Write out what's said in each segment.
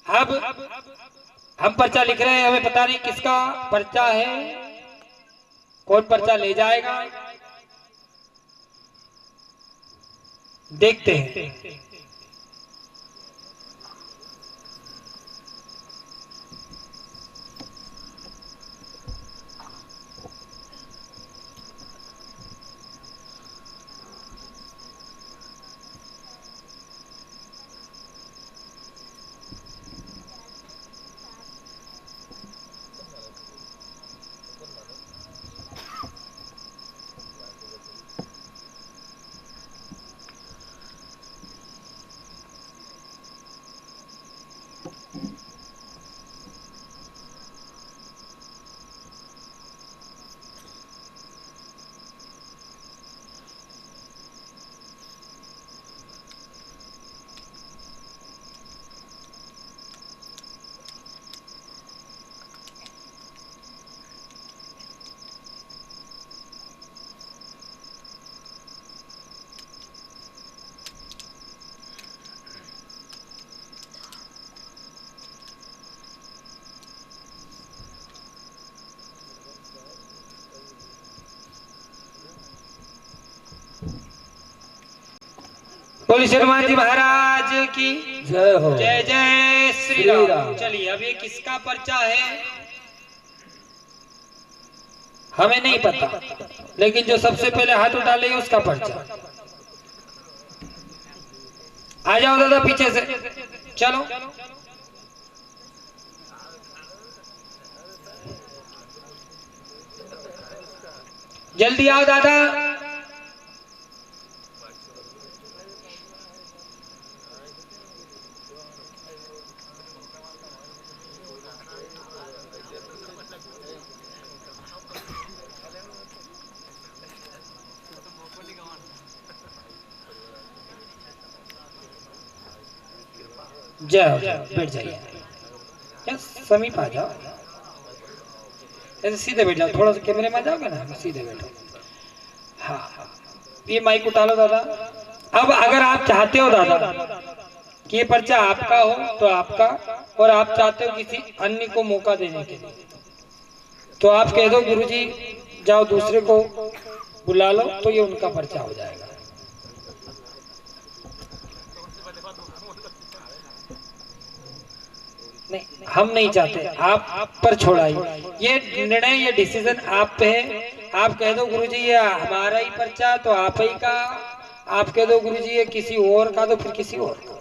अब हम पर्चा लिख रहे हैं, हमें पता नहीं किसका पर्चा है, कौन पर्चा ले जाएगा, देखते हैं। बोलिए हनुमान जी महाराज की जय हो। जय जय श्री राम। चलिए अब ये किसका पर्चा है हमें नहीं पता, लेकिन जो सबसे पहले हाथ उठा ले उसका पर्चा। आ जाओ दादा पीछे से, चलो जल्दी आओ दादा। जाओ बैठ जाइए, समीप आ जाओ, ऐसे सीधे बैठ जाओ, थोड़ा सा कैमरे में आ जाओगे ना, सीधे बैठो। हाँ ये माइक उठा लो दादा। अब अगर आप चाहते हो दादा कि ये पर्चा आपका हो तो आपका, और आप चाहते हो किसी अन्य को मौका देने के लिए तो आप कह दो गुरुजी जाओ दूसरे को बुला लो, तो ये उनका पर्चा हो जाएगा। नहीं हम नहीं चाहते, आप पर छोड़ाइए, ये निर्णय ये डिसीजन आप पे है। आप कह दो गुरुजी ये हमारा ही पर्चा तो आप ही का, आप कह दो गुरुजी ये किसी और का तो फिर किसी और का।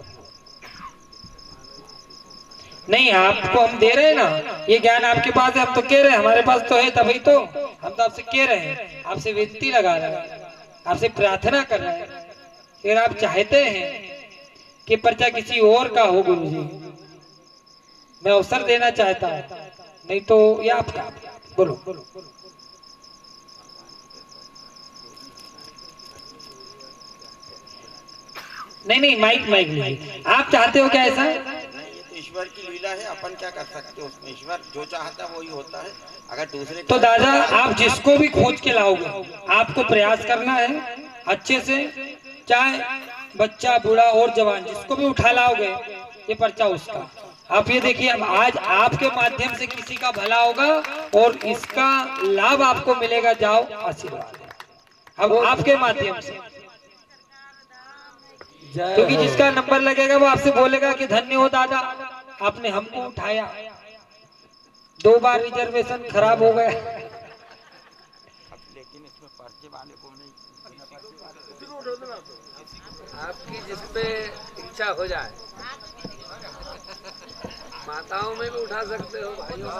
नहीं आपको हम दे रहे हैं ना, ये ज्ञान आपके पास है, हम तो कह रहे हैं हमारे पास तो है, तभी तो हम तो आपसे कह रहे हैं, आपसे विनती लगा रहे हैं, आपसे प्रार्थना कर रहे हैं। अगर आप चाहते हैं कि पर्चा किसी और का हो गुरुजी, मैं अवसर देना चाहता हूं, नहीं तो ये आपका। बोलो नहीं नहीं माइक माइक लीजिए। आप चाहते हो क्या ऐसा? ईश्वर की लीला है, अपन क्या कर सकते हैं उसमें, ईश्वर जो चाहता है वही होता है। अगर दूसरे तो दादा आप जिसको भी खोज के लाओगे, आपको प्रयास करना है अच्छे से, चाहे बच्चा बूढ़ा और जवान जिसको भी उठा लाओगे ये पर्चा उसका। आप ये देखिए अब आज आपके माध्यम से किसी का भला होगा और इसका लाभ आपको मिलेगा। जाओ आशीर्वाद अब आपके माध्यम से, क्योंकि जिसका नंबर लगेगा वो आपसे बोलेगा कि धन्य हो दादा आपने हमको उठाया, 2 बार रिजर्वेशन खराब हो गया। लेकिन इसमें पर्चे वाले को नहीं, आपकी जिसपे इच्छा हो जाए, माताओं में भी उठा सकते हो, भाइयों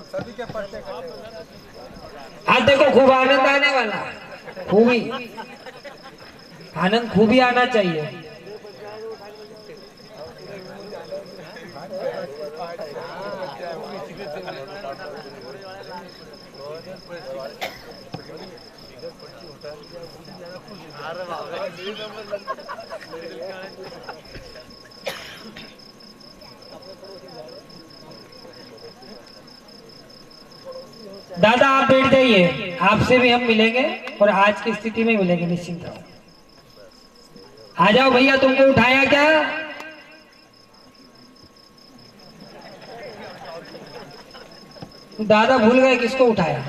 सभी के पर्चे। आज देखो खूब आनंद आने वाला, खूबी आनंद खूबी आना चाहिए। दादा आप बैठ जाइए, आपसे भी हम मिलेंगे और आज की स्थिति में मिलेंगे, निश्चिंत रहो। आ जाओ भैया, तुमको उठाया क्या? दादा भूल गए किसको उठाया?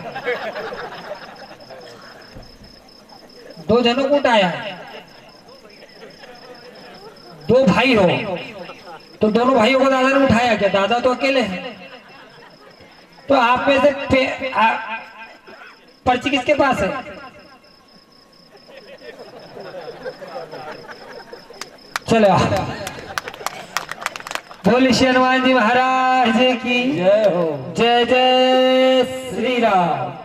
2 जनों को उठाया। 2 भाई हो तो दोनों भाइयों को दादा ने उठाया क्या? दादा तो अकेले हैं। तो आप में से पर्ची किसके पास है? चलो बोलिए श्री हनुमान जी महाराज की जय हो। जय जय श्री राम।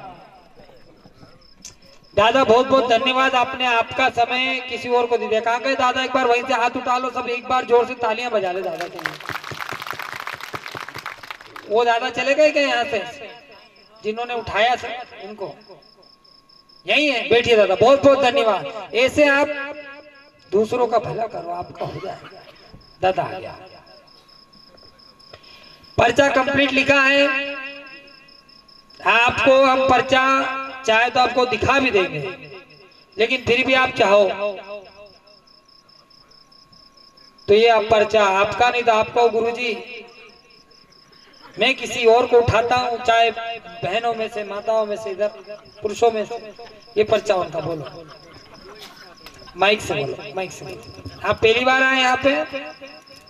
दादा बहुत बहुत धन्यवाद, आपने आपका समय किसी और को दे दिया। कहाँ गए दादा? एक बार वहीं से हाथ उठा लो सब, एक बार जोर से तालियां बजा ले दादा के लिए। वो दादा चले गए क्या यहाँ से जिन्होंने उठाया सर? इनको यही है। बैठिए दादा, बहुत बहुत धन्यवाद। ऐसे आप दूसरों का भला करो, आपका हो जाएगा। दादा आ गया, पर्चा कंप्लीट लिखा है। आपको हम पर्चा चाहे तो आपको दिखा भी देंगे, लेकिन फिर भी आप चाहो तो ये आप पर्चा आपका नहीं तो आपका गुरुजी, मैं किसी और को उठाता हूँ, चाहे बहनों में से, माताओं में से, इधर पुरुषों में से, ये पर्चा उनका। बोलो माइक से, बोलो माइक से। आप पहली बार आए यहाँ पे?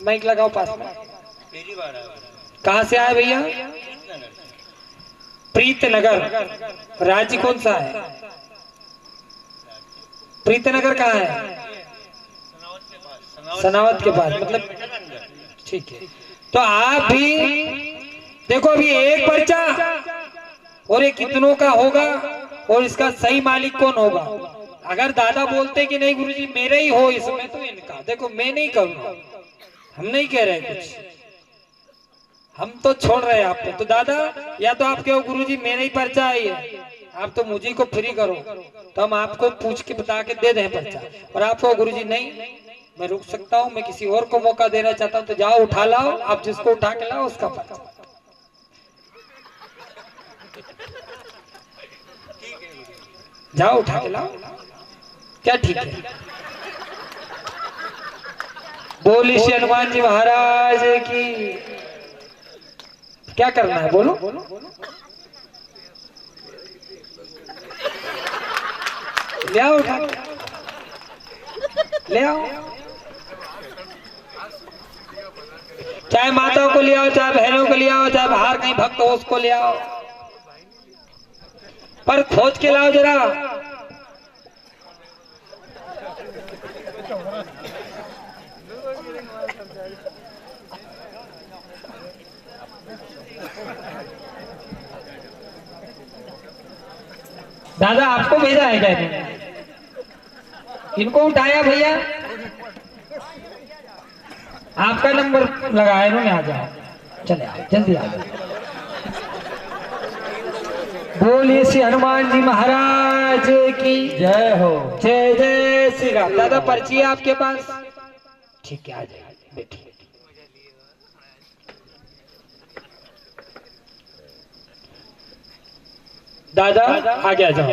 माइक लगाओ पास में। पहली बार आया। कहाँ से आए भैया? प्रीतनगर। राज्य कौन सा है? प्रीतनगर कहाँ है? सनावत के पास, मतलब ठीक है। तो आप भी देखो, अभी एक पर्चा और ये कितनों का होगा और इसका सही मालिक कौन होगा? अगर दादा बोलते कि नहीं गुरुजी मेरे ही हो इसमें, तो इनका देखो, मैं नहीं करूंगा, हम नहीं कह रहे कुछ, हम तो छोड़ रहे हैं आप पे। तो दादा या तो आप कहो गुरुजी मेरे ही पर्चा आई है, आप तो मुझे को फ्री करो, तो हम आपको पूछ के बता के दे दें पर्चा। और आप कहो गुरुजी नहीं मैं रुक सकता हूँ, मैं किसी और को मौका देना चाहता हूँ, तो जाओ उठा लाओ, आप जिसको उठा के लाओ उसका पर्चा। जाओ उठा के लाओ, क्या ठीक है? बोलिए श्री हनुमान जी महाराज की। क्या करना है बोलो? ले आओ उठा, ले आओ, चाहे माताओं को ले आओ, चाहे बहनों को ले आओ, चाहे बाहर कहीं भक्त हो उसको ले आओ, पर खोज के लाओ जरा। दादा आपको भेजा है क्या इन्होंने? इनको उठाया भैया, आपका नंबर लगाया इन्होंने। आ जाओ, चले आओ, जल्दी आ जाओ। बोलिए श्री हनुमान जी महाराज की जय हो। जय जय श्री राम। दादा पर्ची है आपके पास? ठीक है, आ जाइए, बैठिए। दादा आगे आ जाओ।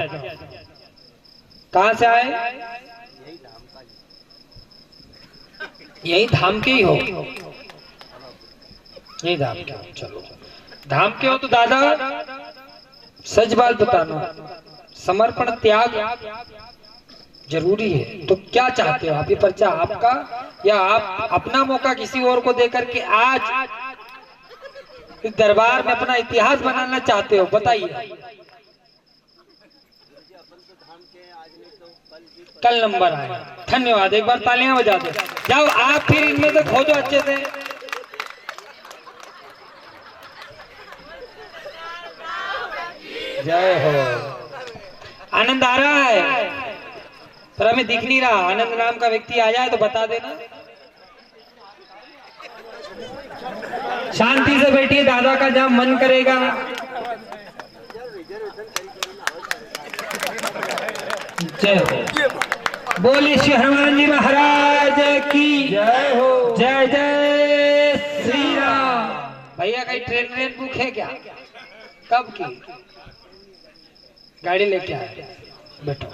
कहाँ से आए? यही धाम के ही हो? यही धाम के हो, चलो धाम के हो तो दादा सच बात बताना, समर्पण त्याग जरूरी है। तो क्या चाहते हो आप? ये पर्चा आपका या आप अपना मौका किसी और को देकर के आज इस दरबार में अपना इतिहास बनाना चाहते हो? बताइए। कल नंबर आए, धन्यवाद, एक बार तालियां बजा दो। जाओ आप फिर इनमें से खोजो अच्छे से। जय हो। आनंद आ रहा है पर हमें दिख नहीं रहा। आनंद नाम का व्यक्ति आ जाए तो बता देना। शांति से बैठिए, दादा का जहां मन करेगा। जय हो। बोलिए श्री हनुमान जी महाराज की जय हो। जय जय श्री राम। भैया कहीं ट्रेन बुक है क्या? कब की? गाड़ी लेके आए, बैठो।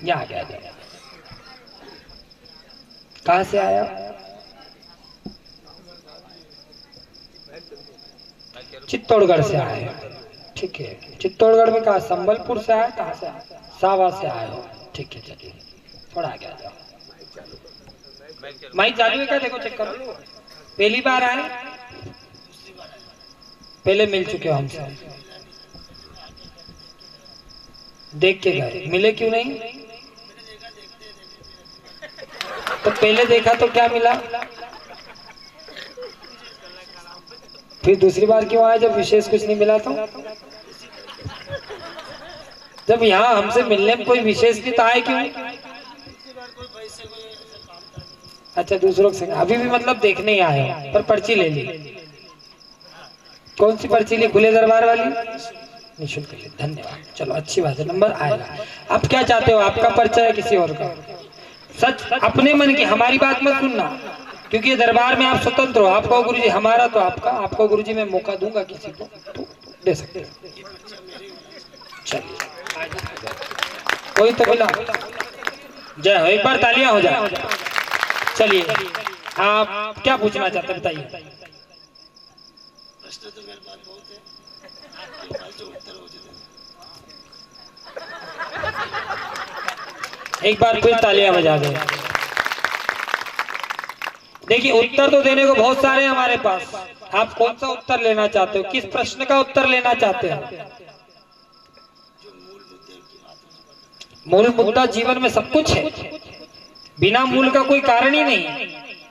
यहाँ आ गया। कहाँ से आया? चित्तौड़गढ़ से आए हो, ठीक है। चित्तौड़गढ़ में कहा, संबलपुर से आए, कहाँ से आए? सावा से आए हो, ठीक है। चलिए थोड़ा आगे आ जाओ। माइक चालू है क्या? देखो चेक करो। पहली बार आए, पहले मिल चुके हो हमसे, देख के गए, मिले क्यों नहीं? तो पहले देखा तो क्या मिला? फिर दूसरी बार क्यों आए जब विशेष कुछ नहीं मिला? तो जब यहाँ हमसे मिलने में कोई विशेष नहीं तो आए क्यों? अच्छा, दूसरों से अभी भी मतलब देखने ही आए हो, पर पर्ची ले ली। कौन सी पर्ची ली? खुले दरबार वाली, निःशुल्क ली। धन्यवाद, चलो अच्छी बात है, नंबर आएगा। अब क्या चाहते हो, आपका पर्चा है किसी और का? सच अपने मन की, हमारी बात मत सुनना, क्योंकि ये दरबार में आप स्वतंत्र हो। आपका गुरु जी, हमारा तो आपका। आपको गुरु जी मैं मौका दूंगा किसी को तो दे सकते हो। चलिए कोई तो बोला जय हो, एक बार तालियां हो जाए। चलिए आप क्या पूछना चाहते हैं बताइए। प्रश्न तो मेरे पास बहुत है, आपके पास जो उत्तर हो जाए। एक बार फिर तालियां बजा दो। देखिए उत्तर तो देने को बहुत सारे हैं हमारे पास, आप कौन सा उत्तर लेना चाहते हो? किस प्रश्न का उत्तर लेना चाहते हैं? मूल मुद्दा जीवन में सब कुछ है, बिना मूल का कोई कारण ही नहीं,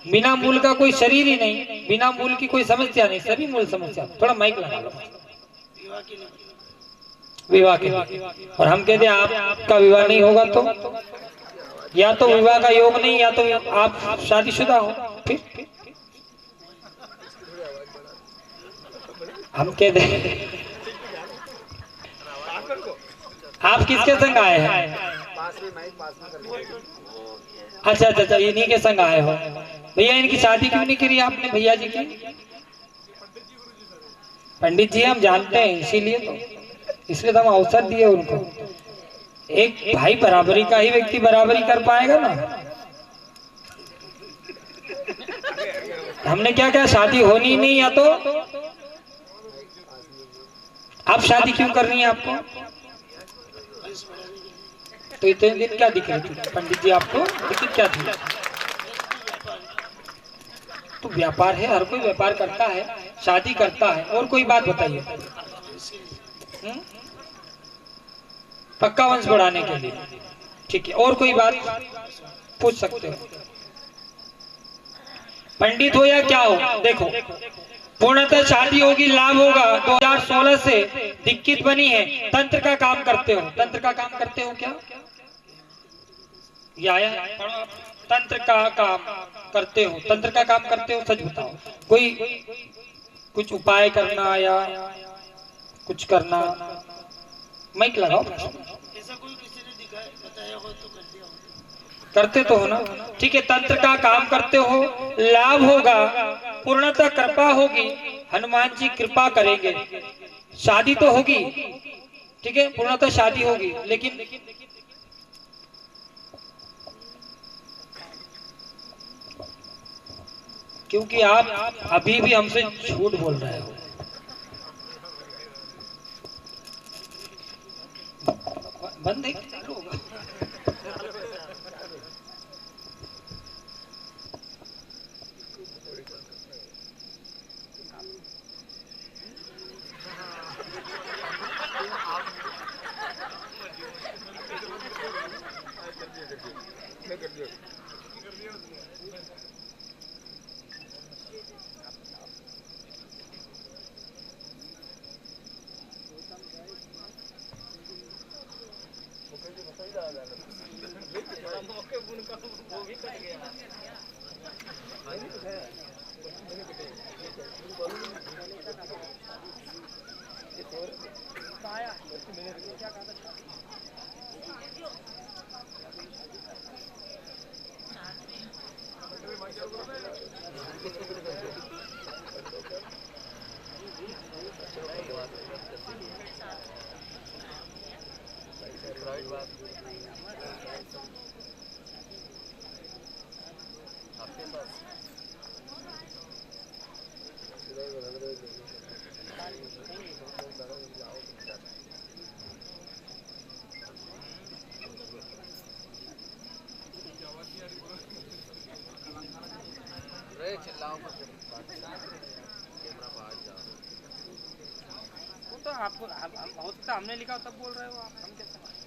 बिना मूल का कोई शरीर ही नहीं, बिना मूल की कोई समस्या नहीं, सभी मूल समस्या। थोड़ा माइक लगा लो। विवाह के लिए, और हम कहते हैं आपका विवाह नहीं होगा तो या तो विवाह का योग नहीं, या तो आप शादीशुदा हो। फिर हम कहते हैं आप किसके संग आए हैं? अच्छा अच्छा अच्छा, इन्हीं के संग आए हो। भैया इनकी शादी क्यों नहीं करी आपने भैया जी की? पंडित जी हम जानते हैं, इसीलिए तो, इसलिए तो हम अवसर दिए उनको। एक भाई बराबरी का ही व्यक्ति बराबरी कर पाएगा ना। हमने क्या क्या शादी होनी नहीं, या तो आप शादी क्यों करनी है आपको? तो इतने दिन क्या दिख रही थी पंडित जी आपको? दिक्कत क्या थी? तो व्यापार है, हर कोई व्यापार करता है, शादी करता है। और कोई बात बताइए। पक्का वंश बढ़ाने के लिए, ठीक है। और कोई बात पूछ सकते हो। पंडित हो या क्या हो, देखो पूर्णतः शादी होगी, लाभ होगा। 2016 से दिक्कत बनी है, तंत्र का काम करते हो? तंत्र का काम करते हो क्या? ये आया तंत्र का काम करते हो? तंत्र का काम करते हो, सच बताओ। कोई कुछ उपाय करना या कुछ करना, माइक लगाओ। ऐसा कोई किसी ने दिखाया बताया हो तो कर दिया हो। करते तो हो ना, ठीक है। तंत्र का काम करते हो, लाभ होगा, पूर्णतः कृपा होगी, हनुमान जी कृपा करेंगे, शादी तो होगी, ठीक है, पूर्णतः शादी होगी। लेकिन क्योंकि आप अभी भी हमसे झूठ बोल रहे हो। बंद है कि चालू होगा? रे चिल्लाओ मत। वो तो आपको हो सकता है हमने लिखा तब बोल रहे हो आप, हम कैसे मानें?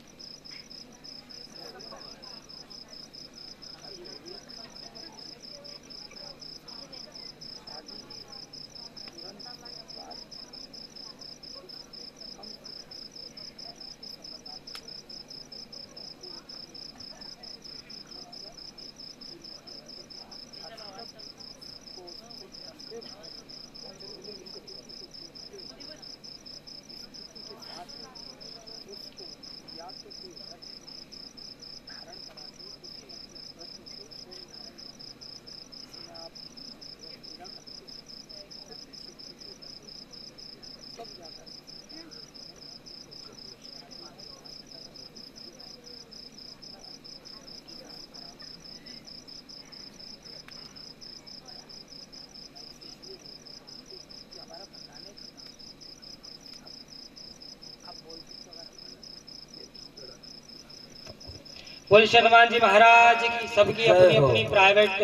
बोले हनुमान जी महाराज की। सबकी अपनी अपनी प्राइवेट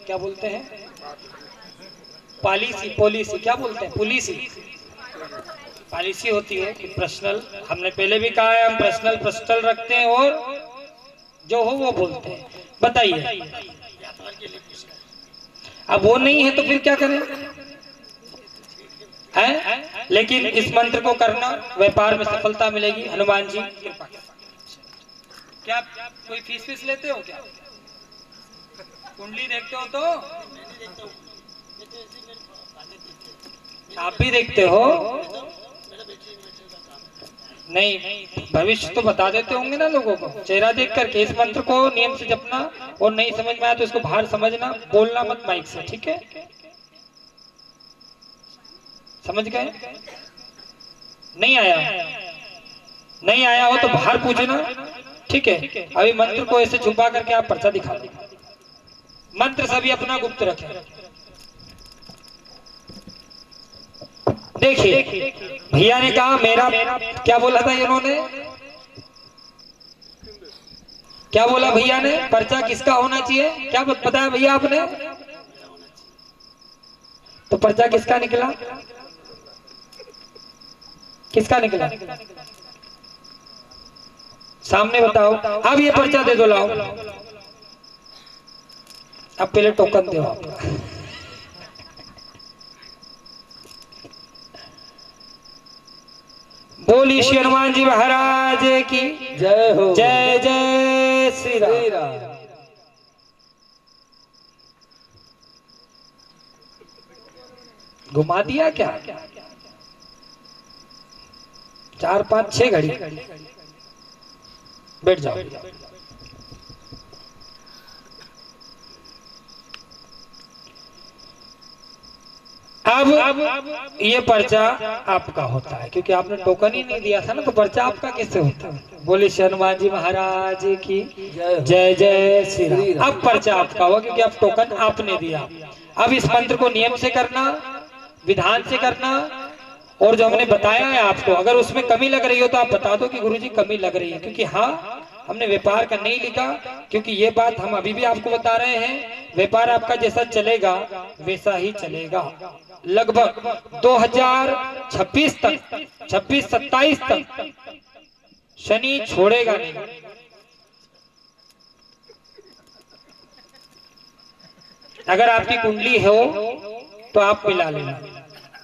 क्या बोलते हैं, पॉलिसी, पॉलिसी क्या बोलते हैं, पॉलिसी, पॉलिसी होती है कि पर्सनल, हमने पहले भी कहा है हम पर्सनल पर्सनल रखते हैं और जो हो वो बोलते हैं। बताइए, अब वो नहीं है तो फिर क्या करें हैं? लेकिन इस मंत्र को करना, व्यापार में सफलता मिलेगी हनुमान जी कृपा करें। क्या कोई फीस फीस लेते हो क्या? कुंडली देखते हो तो आप भी देखते हो? नहीं, भविष्य तो बता देते होंगे ना लोगों को चेहरा देख करके। इस मंत्र को नियम से जपना, और नहीं समझ में आया तो इसको बाहर समझना, बोलना मत माइक से, ठीक है? समझ गए? नहीं आया, नहीं आया हो तो बाहर पूछना, ठीक है? अभी मंत्र को ऐसे छुपा करके आप पर्चा दिखा दो। मंत्र सभी अपना गुप्त रखें। देखिए, भैया ने कहा मेरा, क्या बोला था इन्होंने, क्या बोला भैया ने, पर्चा किसका होना चाहिए, क्या बताया भैया आपने? तो पर्चा किसका निकला, किसका निकला सामने बताओ। अब ये पर्चा दे दो, लाओ। अब पहले टोकन दो आप। बोली श्री हनुमान जी महाराज की जय हो। जय जय श्री राम। घुमा दिया क्या? 4 5 6 घड़ी। बैठ जाओ। अब ये पर्चा आपका होता है, क्योंकि आपने टोकन ही नहीं दिया था ना, तो पर्चा आपका कैसे होता है? बोले श्री हनुमान जी महाराज की जय जय श्री राम। अब पर्चा आपका हुआ क्योंकि आप टोकन आपने दिया। अब इस मंत्र को नियम से करना, विधान से करना, और जो हमने बताया है आपको, अगर उसमें कमी लग रही हो तो आप बता दो कि गुरुजी कमी लग रही है, क्योंकि हाँ हमने व्यापार का नहीं लिखा, क्योंकि ये बात हम अभी भी आपको बता रहे हैं, व्यापार आपका जैसा चलेगा वैसा ही चलेगा। लगभग 2026 तक, 26-27 तक शनि छोड़ेगा नहीं। अगर आपकी कुंडली हो तो आप मिला लेना,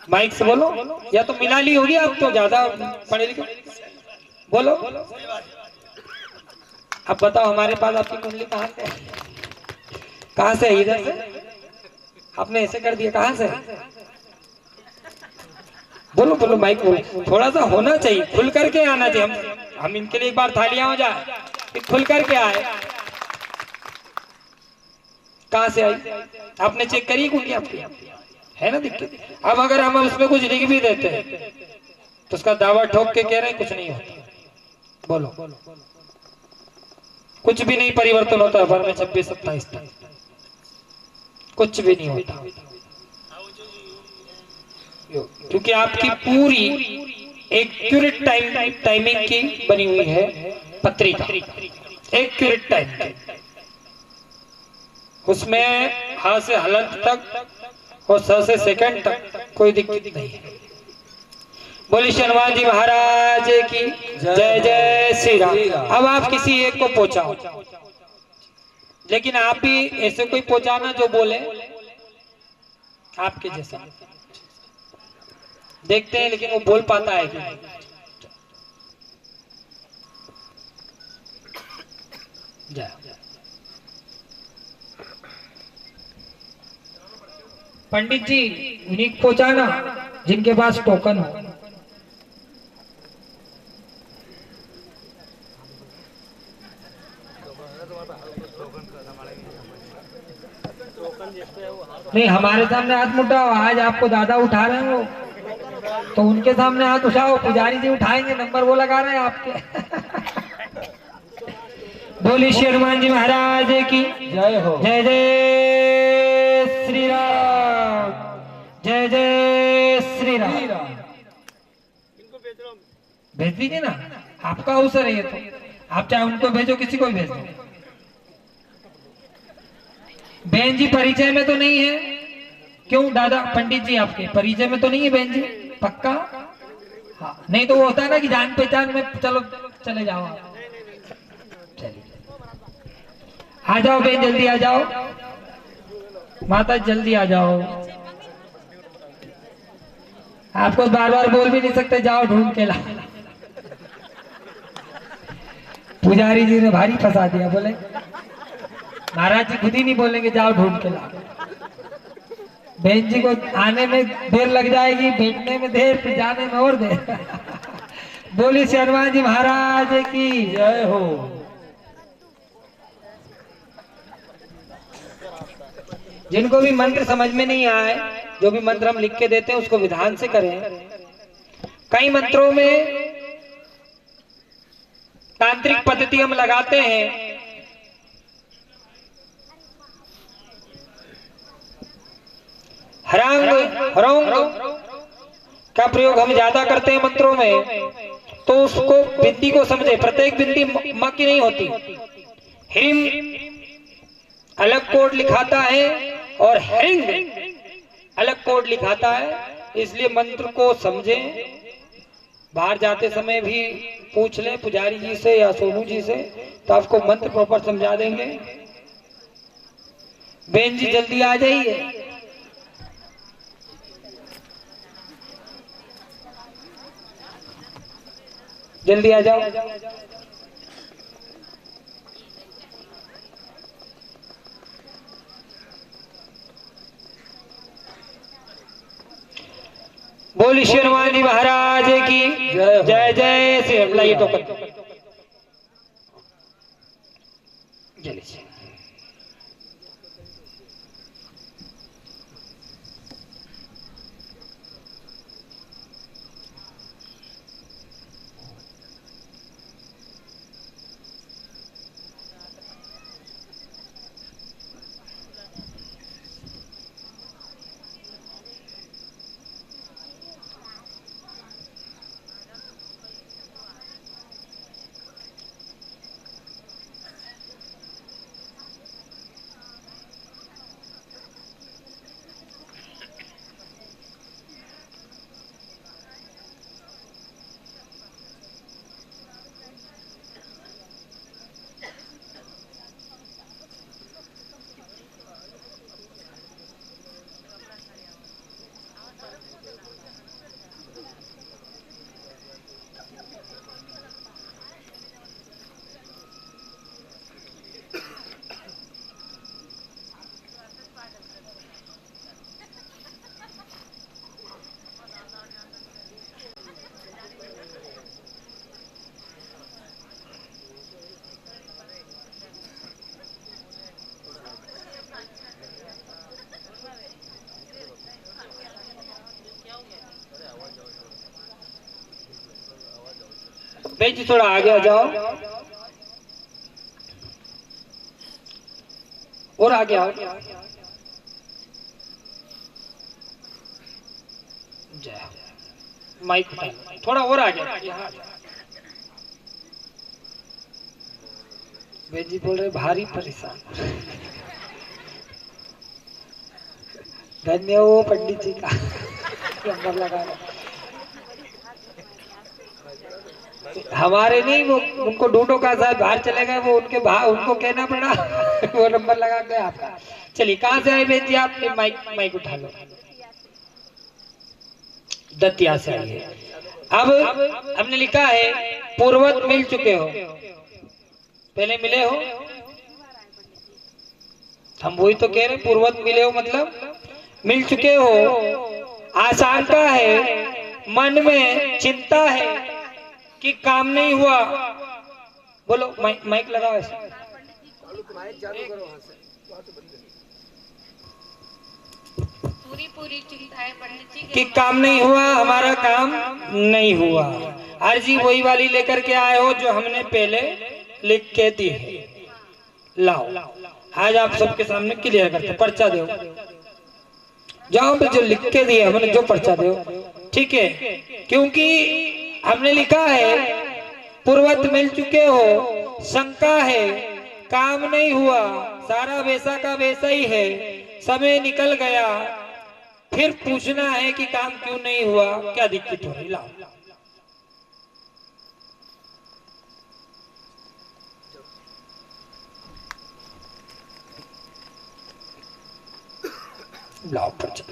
माइक से बोलो, या तो मिला ली होगी आप तो ज्यादा पढ़े लिखे, बोलो। अब बताओ हमारे पास आपकी कुंडली कहाँ से है? कहाँ से है? इधर से आपने ऐसे कर दिया, कहाँ से? बोलो बोलो, माइक बोलो, थोड़ा सा होना चाहिए, खुल करके आना चाहिए। हम इनके लिए एक बार थालियां हो जाए कि खुल करके आए। कहाँ से आई? आपने चेक करी कुंडली आपकी? है ना दिक्कत? अब अगर हम उसमें कुछ लिख भी देते हैं तो उसका दावा ठोक के कह रहे हैं कुछ नहीं होता। बोलो, कुछ भी नहीं परिवर्तन होता है भर में 26-27 तक, कुछ भी नहीं होता। क्योंकि आपकी पूरी एक्यूरेट टाइमिंग की बनी हुई है पत्रिका, एक्यूरेट टाइम, उसमें हा से हलंत तक और स से सेकंड तक कोई दिक्कत नहीं है। बोली हनुमान जी महाराज की जय जय श्री राम। अब आप किसी एक को पहुंचाओ, लेकिन आप भी ऐसे कोई पहुंचाना जो बोले आपके जैसा, देखते हैं लेकिन वो बोल पाता है कि नहीं। जा पंडित जी उन्हीं को पहुंचाना जिनके पास टोकन हो। नहीं, हमारे सामने हाथ उठाओ, आज आपको दादा उठा रहे हो तो उनके सामने हाथ उठाओ, पुजारी जी उठाएंगे, नंबर वो लगा रहे हैं आपके। बोली श्री हनुमान जी महाराज की जय हो। जय जय श्री राम, जय जय श्री राम। भेज दीजिए ना, आपका अवसर है ये तो, आप चाहे उनको भेजो, किसी को भी भेज दो। बहन जी परिचय में तो नहीं है? क्यों दादा, पंडित जी आपके परिचय में तो नहीं है बहन जी? पक्का? हाँ, नहीं तो वो होता है ना कि जान पहचान में चलो चले जाओ आप। चलिए आ जाओ बहन, जल्दी आ जाओ, माता जल्दी आ जाओ। आपको बार बार बोल भी नहीं सकते, जाओ ढूंढ के ला। पुजारी जी ने भारी फंसा दिया, बोले महाराज जी खुद ही नहीं बोलेंगे जाओ ढूंढ के ला। बहन जी को आने में देर लग जाएगी, बैठने में देर, फिर जाने में और देर। बोली श्री हनुमान जी महाराज की जय हो। जिनको भी मंत्र समझ में नहीं आए, जो भी मंत्र हम लिख के देते हैं उसको विधान से करें। कई मंत्रों में तांत्रिक पद्धति हम लगाते हैं, हरांग हरोंग का प्रयोग हम ज्यादा करते हैं मंत्रों में, तो उसको बिंदी को समझे, प्रत्येक बिंदी मां की नहीं होती। हिम अलग कोड लिखाता है और हिंग अलग कोड लिखाता है, इसलिए मंत्र को समझे। बाहर जाते समय भी पूछ लें पुजारी जी से या सोनू जी से, तो आपको मंत्र प्रॉपर समझा देंगे। बहन जी जल्दी आ जाइए। जल्दी आ जाओ। बोली श्री हनुमान जी महाराज की जय जय श्री राम। लाइए टोकन जल्दी। बेच थोड़ा आगे आ जाओ और आगे आओ। जय हो। माइक उठा लो, थोड़ा और आ जाए यहाँ। वेद जी बोल रहे भारी परेशान। धन्य हो पंडित जी का नंबर लगा लो। हमारे नहीं, वो उनको ढूंढो का साहब बाहर चले गए, वो उनके बाहर उनको कहना पड़ा वो नंबर लगा गया आपका। चलिए कहाँ से आए वेद जी आप? माइक माइक उठा लो। दतिया से आइए। अब हमने लिखा है पूर्वत मिल चुके हो, पहले मिले हो। हम वही तो कह रहे पूर्वत मिले हो मतलब मिल चुके हो। आशंका है, मन में चिंता है कि काम नहीं हुआ। बोलो माइक लगाओ ऐसे। पूरी चिंता है पंडित जी कि काम नहीं हुआ, हमारा काम नहीं हुआ। अर्जी वही वाली लेकर के आए हो जो हमने पहले लिख के दी है। लाओ आज आप सबके सामने क्लियर करते, पर्चा दो जहां पे जो लिख के दिए हमने, जो पर्चा दो ठीक है। क्योंकि हमने लिखा है पूर्वत मिल चुके हो, शंका है काम नहीं हुआ, सारा वैसा का वैसा ही है, समय निकल गया, फिर पूछना है कि काम क्यों नहीं हुआ, क्या दिक्कत हो रही। लाओ लाओ पर्चा।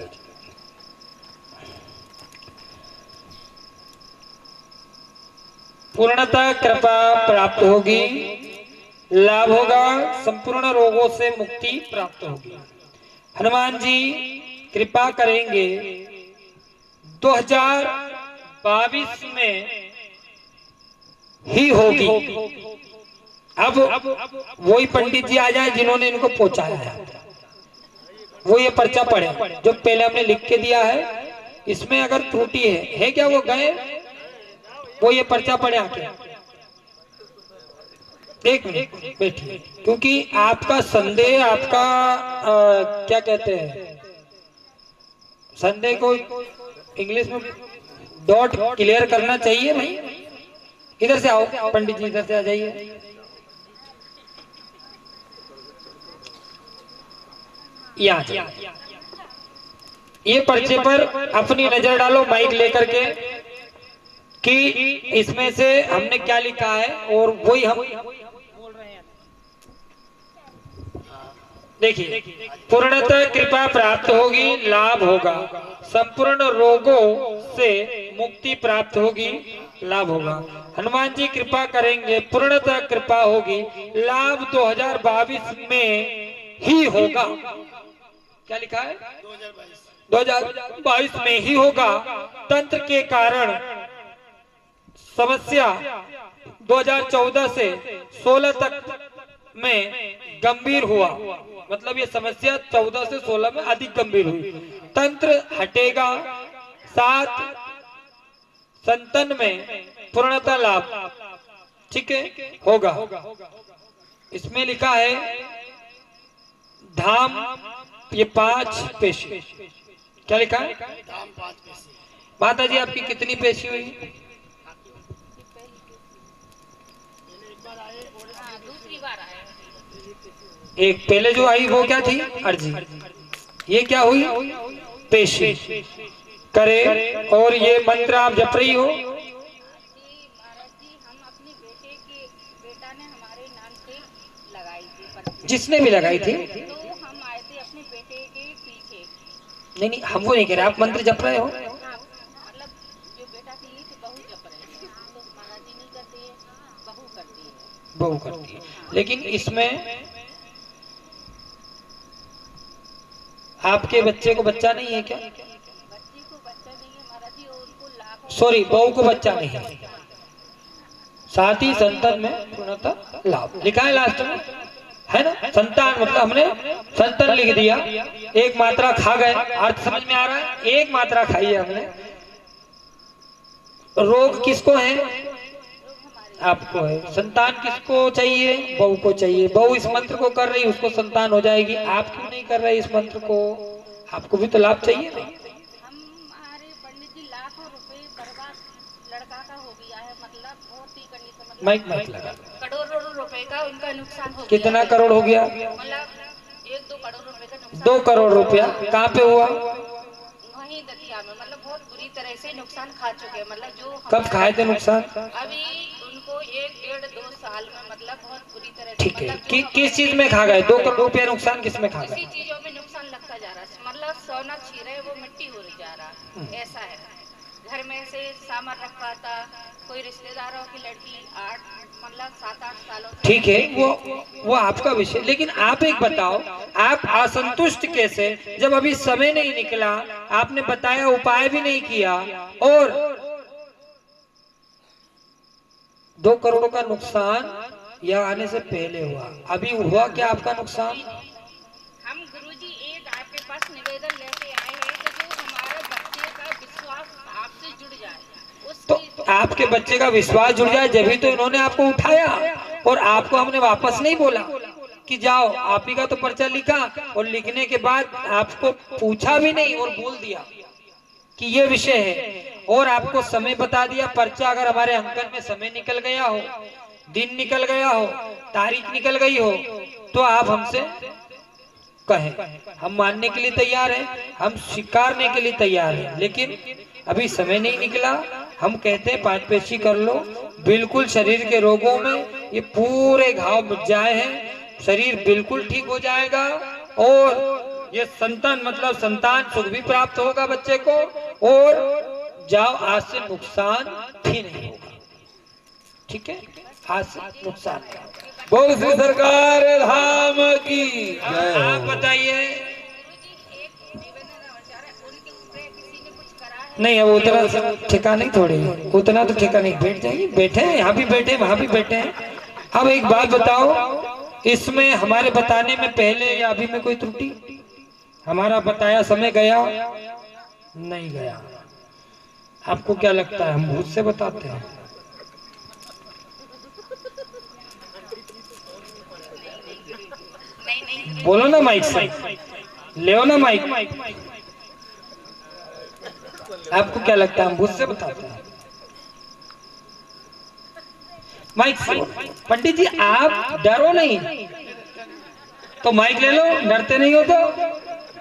पूर्णतः कृपा प्राप्त होगी, लाभ होगा, संपूर्ण रोगों से मुक्ति प्राप्त होगी। हनुमान जी कृपा करेंगे 2022 में ही होगी। अब वही पंडित जी आ जाए जिन्होंने इनको पहुंचाया है, वो ये पर्चा पढ़े जो पहले हमने लिख के दिया है। इसमें अगर त्रुटि है क्या वो गए, वो ये पर्चा पढ़े आके। एक मिनट बैठिए, क्योंकि आपका संदेह, आपका क्या कहते हैं, संदेह को इंग्लिश में डॉट क्लियर करना चाहिए भाई। इधर से आओ पंडित जी, इधर से आ जाइए। यहाँ ये पर्चे पर अपनी नजर डालो माइक लेकर के कि इसमें से हमने क्या लिखा है, और वही हम बोल रहे हैं। देखिए, पूर्णतः कृपा प्राप्त होगी, लाभ होगा, संपूर्ण रोगों से मुक्ति प्राप्त होगी, लाभ होगा। हनुमान जी कृपा करेंगे, पूर्णतः कृपा होगी, लाभ 2022 में ही होगा। क्या लिखा है? 2022 में ही होगा। तंत्र के कारण समस्या 2014 से 16 तक में गंभीर हुआ, मतलब ये समस्या 14 से 16 में अधिक गंभीर हुई। तंत्र हटेगा, साथ संतन में पूर्णता लाभ ठीक है होगा। इसमें लिखा है धाम, ये 5 पेशी। क्या लिखा है? माता जी आपकी कितनी पेशी हुई? दूसरी बार आए। एक पहले जो आई वो क्या थी? अर्जी। ये क्या हुई? पेशी करे। और ये मंत्र आप जप रही हो? महाराज जी हम अपने बेटा ने हमारे नाम से लगाई थी। जिसने भी लगाई थी तो हम आए थे अपने बेटे के पीछे। नहीं हम वो नहीं कह रहे, आप मंत्र जप रहे हो? मतलब जो बेटा की ली थी बहू जप रहे हैं, तो महाराज जी नहीं करते हैं, बहू करती है। बहू करती है, लेकिन इसमें आपके बच्चे को बच्चा नहीं है क्या? बच्ची को बच्चा नहीं है महाराज जी, और उनको लाभ। सॉरी, बहू को बच्चा नहीं है, साथ ही संतान में पूर्णतः लाभ लिखा है लास्ट में, है ना? संतान मतलब हमने संतान लिख दिया, एक मात्रा खा गए। अर्थ समझ में आ रहा है? एक मात्रा खाई है हमने। रोग किसको है? आपको है। संतान किसको चाहिए? बहू को चाहिए। बहू इस मंत्र को कर रही, उसको संतान हो जाएगी। आप क्यों नहीं कर रहे इस मंत्र को? आपको भी तो लाभ चाहिए ना। हमारे पंडित जी लाखों रुपए बर्बाद लड़का का हो गया है, मतलब बहुत ही कंडीशन, मतलब माइक माइक लगा। करोड़ों रुपए का उनका नुकसान हो कितना गया करोड़ हो गया? है। मतलब 1-2 करोड़ रुपए का नुकसान। 2 करोड़ रुपया कहाँ पे हुआ? वहीं दतिया में, मतलब बहुत बुरी तरह से नुकसान खा चुके हैं, मतलब जो कब खाए थे नुकसान? अभी उनको 1-1.5-2 साल में, मतलब बहुत बुरी तरह से, ठीक है, मतलब जो किस चीज में खा गए? 2 करोड़ रुपया नुकसान किस में खा इसी गए? चीजों में नुकसान लगता जा रहा है, मतलब सोना छीरे वो मिट्टी हो जा रहा, ऐसा है। घर में से सामान रखा था, कोई रिश्तेदारों की लड़की 7-8 सालों से। ठीक है, वो आपका विषय, लेकिन आप एक बताओ, आप असंतुष्ट कैसे जब अभी समय नहीं निकला, आपने बताया उपाय भी नहीं किया, और 2 करोड़ का नुकसान या आने से पहले हुआ, अभी हुआ क्या आपका नुकसान? हम गुरुजी एक आपके पास निवेदन लेके आए हैं कि जो हमारे बच्चे का विश्वास आपसे जुड़ जाए, तो आपके बच्चे का विश्वास जुड़ जाए, जब भी तो इन्होंने आपको उठाया, और आपको हमने वापस नहीं बोला कि जाओ, आप ही का तो पर्चा लिखा, और लिखने के बाद आपको पूछा भी नहीं और बोल दिया कि ये विषय है, और आपको समय बता दिया। पर्चा अगर हमारे अंकन में समय निकल गया हो, दिन निकल गया हो, तारीख निकल गई हो, तो आप हमसे कहें, हम मानने के लिए तैयार हैं, हम स्वीकारने के लिए तैयार हैं, लेकिन अभी समय नहीं निकला। हम कहते हैं 5 पेशी कर लो, बिल्कुल शरीर के रोगों में ये पूरे घाव मिट जाए हैं, शरीर बिल्कुल ठीक हो जाएगा, और ये संतान मतलब संतान सुख भी प्राप्त होगा बच्चे को, और जाओ आज से नुकसान भी नहीं होगा। ठीक है, आज से नुकसान नहीं होगा। बोल श्री सरकार धाम की जय। आप बताइए। नहीं, अब उतना ठिका नहीं, थोड़ी उतना तो ठिका नहीं, बैठ जाएंगे, बैठे हैं यहाँ भी, बैठे वहां भी बैठे हैं। अब एक बात बताओ, इसमें हमारे बताने में पहले या अभी में कोई त्रुटि? हमारा बताया समय गया नहीं गया? आपको क्या लगता है हम भूत से बताते हैं? बोलो ना माइक से, ले ना माइक। आपको क्या लगता है हम भूत से बताते हैं? माइक से। पंडित जी आप डरो नहीं तो माइक ले लो, डरते नहीं हो तो?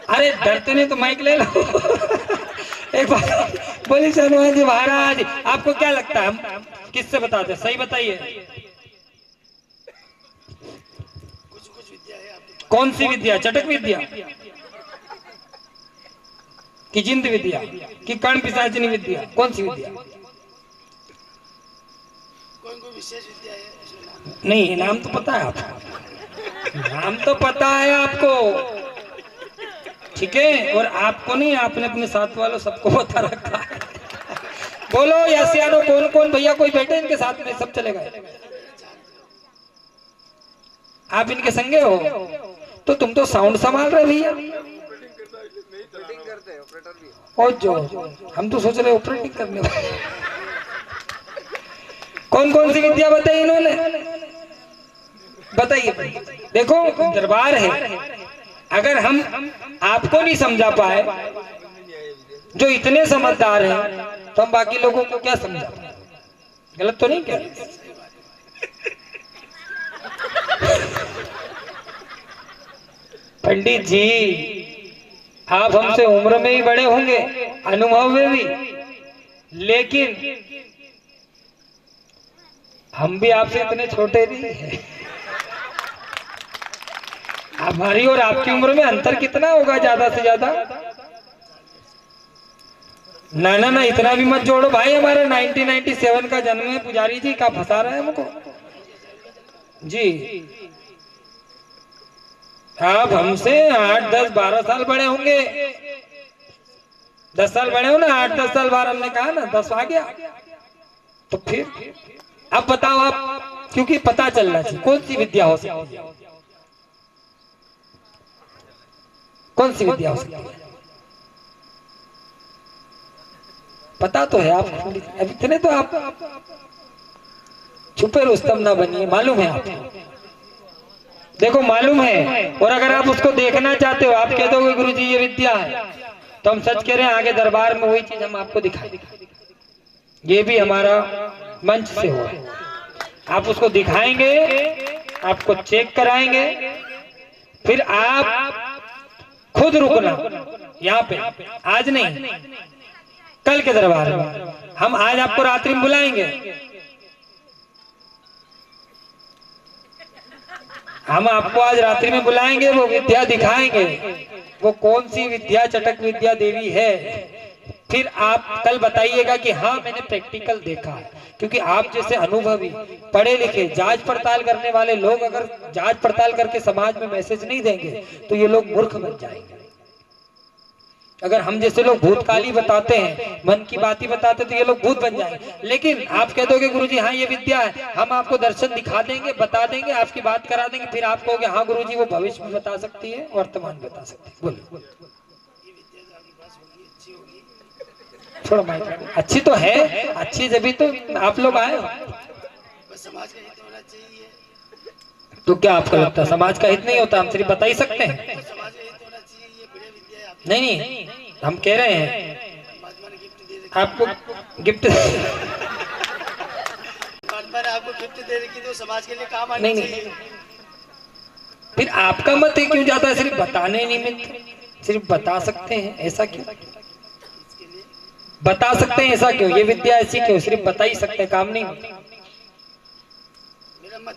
अरे डरते नहीं तो माइक ले लो। एक बार बोली हनुमान जी महाराज, आपको क्या लगता है हम किससे बताते हैं? सही बताइए। कौन सी विद्या? चटक विद्या कि जिंद विद्या कि कर्ण पिशाचिनी विद्या? कौन सी विद्या? कोई विशेष विद्या है? नहीं, नाम तो पता है आपको, नाम तो पता है आपको, ठीक है, और आपको नहीं, आपने अपने साथ वालों सबको बता रखा है। बोलो या सियानो, कौन कौन भैया कोई बैठे इनके साथ में? सब चले गए? आप इनके संगे हो तो तुम तो साउंड संभाल रहे भैया, और जो हम तो सोच रहे ऑपरेटिंग करने वाले। कौन कौन सी विद्या बताई इन्होंने? बताइए। देखो दरबार है, अगर हम आपको नहीं समझा पाए जो इतने समझदार हैं, तो हम बाकी लोगों को क्या समझा पाए? गलत तो नहीं कह रहे? पंडित जी आप हमसे उम्र में भी बड़े होंगे, अनुभव में भी, लेकिन हम भी आपसे इतने छोटे नहीं हैं। हमारी और आपकी उम्र में अंतर कितना होगा? ज्यादा से ज्यादा? ना ना ना, इतना भी मत जोड़ो भाई। हमारा 1997 का जन्म है। पुजारी जी का फंसा रहा है हमको जी। आप हमसे 8, 10, 12 साल बड़े होंगे। 10 साल बड़े हो ना, 8, 10 साल बाद हमने कहा ना 10 आ गया, तो फिर अब बताओ आप, क्योंकि पता चलना चाहिए कौन सी विद्या हो सकती है, कौन सी विद्या हो सकती है? पता तो है आप, अब इतने तो आप छुपे रुस्तम ना बनिए, मालूम है आपको। देखो मालूम है, और अगर आप उसको देखना चाहते हो, आप कह दोगे गुरुजी ये विद्या है, तो हम सच कह रहे हैं, आगे दरबार में वही चीज हम आपको दिखाएंगे। ये भी हमारा मंच से हुआ, आप उसको दिखाएंगे, आपको चेक कराएंगे, फिर आप खुद रुकना यहाँ पे, आज नहीं कल के दरबार में। हम आज आपको रात्रि में बुलाएंगे, हम आपको आज रात्रि में बुलाएंगे, वो विद्या दिखाएंगे, वो कौन सी विद्या चटक विद्या देवी है। फिर आप कल बताइएगा कि हाँ मैंने प्रैक्टिकल देखा है। क्योंकि आप जैसे अनुभवी पढ़े लिखे जांच पड़ताल करने वाले लोग अगर जांच पड़ताल करके समाज में मैसेज नहीं देंगे तो ये लोग मूर्ख बन जाएंगे। अगर हम जैसे लोग भूतकाली बताते हैं, मन की बात ही बताते, तो ये लोग भूत बन जाएंगे। लेकिन आप कह दोगे गुरुजी हाँ ये विद्या है, हम आपको दर्शन दिखा देंगे, बता देंगे, आपकी बात करा देंगे, फिर आप कहोगे हाँ गुरुजी वो भविष्य में बता सकती है, वर्तमान बता सकती है। बोलिए। थोड़ा माइक, अच्छी तो है, अच्छी जब तो आप लोग आए हो। समाज का हित होना चाहिए। तो क्या आपको लगता है समाज का हित नहीं होता? हम सिर्फ बता ही सकते हैं। समाज का हित होना चाहिए, ये बड़ी विद्या है। नहीं, हम कह रहे हैं महात्मा ने गिफ्ट दे रखी, आपको गिफ्ट महात्मा ने आपको गिफ्ट दे रखी तो समाज के लिए काम आनी चाहिए। फिर आपका मत है क्यों जाता है सिर्फ बताने निमित्त? सिर्फ बता सकते हैं, ऐसा क्यों? बता सकते हैं, ऐसा क्यों? ये विद्या ऐसी क्यों? सिर्फ बता ही सकते हैं, काम नहीं होता। मेरा मत,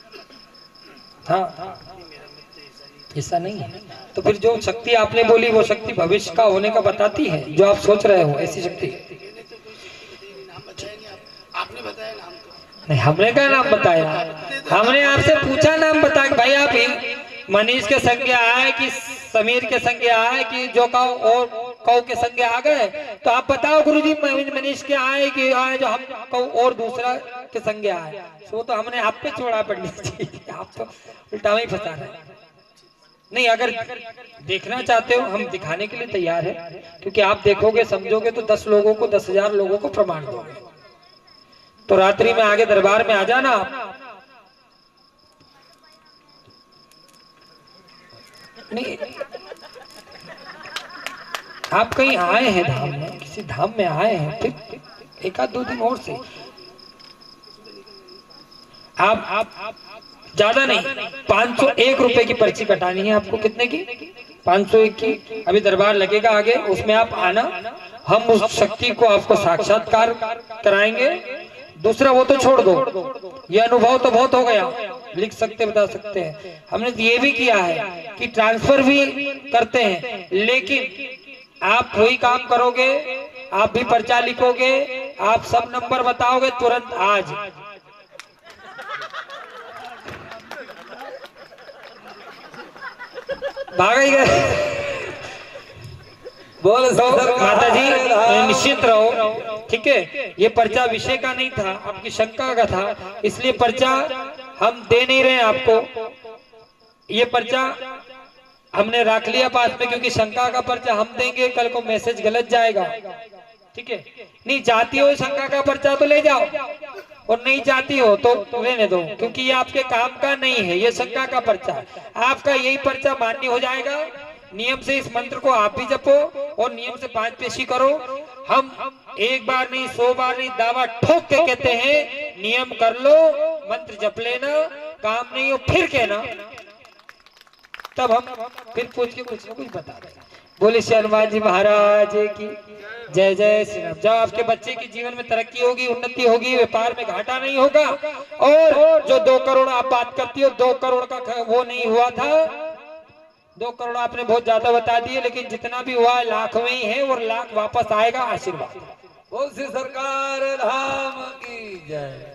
हाँ ऐसा नहीं है। तो फिर जो शक्ति आपने बोली वो शक्ति भविष्य का होने का बताती है, जो आप सोच रहे हो ऐसी शक्ति। नाम बताएंगे आपने बताया नाम तो नहीं, हमने क्या नाम बताया? हमने आपसे पूछा नाम बता के भाई आप मनीष के संग आए कि समीर के संग आए कि जो कौ के संग आ गए, तो आप बताओ गुरुजी मनीष के आए कि आए जो हम कौ और दूसरा के संग आए। सो तो हमने आप पे छोड़ा पड़नी चाहिए, आप तो उल्टा ही फंसा रहे। नहीं, अगर देखना चाहते हो हम दिखाने के लिए तैयार है, क्योंकि आप देखोगे समझोगे तो 10 लोगों को 10,000 लोगों को प्रमाण दोगे। तो रात्रि में आगे दरबार में आ जाना आप। नहीं, आप कहीं आए हैं धाम में, किसी धाम में आए हैं, फिर 1-2 दिन और से आप ज्यादा नहीं 501 रुपए की पर्ची कटानी है आपको। कितने की? 501 की। अभी दरबार लगेगा आगे, उसमें आप आना, हम उस शक्ति को आपको साक्षात्कार कराएंगे। दूसरा वो तो छोड़ दो, ये अनुभव तो बहुत हो गया, लिख सकते बता सकते हैं। हमने ये भी किया है कि ट्रांसफर भी करते हैं, लेकिन आप वही काम करोगे, आप भी पर्चा लिखोगे, आप सब नंबर बताओगे तुरंत आज। भाग ही गए। बोल माता जी निश्चित रहो, ठीक है। ये पर्चा विषय का नहीं था, आपकी शंका का था, इसलिए पर्चा हम दे नहीं रहे आपको। ये पर्चा हमने रख लिया पास में, क्योंकि शंका का पर्चा हम देंगे, कल को मैसेज गलत जाएगा, ठीक है। नहीं चाहती हो शंका का पर्चा तो ले जाओ, और नहीं चाहती हो तो रहने दो, क्योंकि ये आपके काम का नहीं है, ये शंका का पर्चा है। आपका यही पर्चा मान्य हो जाएगा। नियम से इस मंत्र को आप भी जपो और नियम से 5 पेशी करो। हम एक बार नहीं 100 बार नहीं दावा ठोक के कहते हैं, नियम कर लो, मंत्र जप लेना, काम नहीं हो फिर कहना, तब हम फिर पूछ के कुछ न कुछ बता दें। बोले श्री हनुमान जी महाराज की जय। जय श्री राम। जब आपके बच्चे की जीवन में तरक्की होगी, उन्नति होगी, व्यापार में घाटा नहीं होगा, और जो 2 करोड़ आप बात करती हो, 2 करोड़ का वो नहीं हुआ था। 2 करोड़ आपने बहुत ज्यादा बता दिए, लेकिन जितना भी हुआ लाख में ही है, और लाख वापस आएगा। आशीर्वाद। बोल श्री सरकार धाम की जय।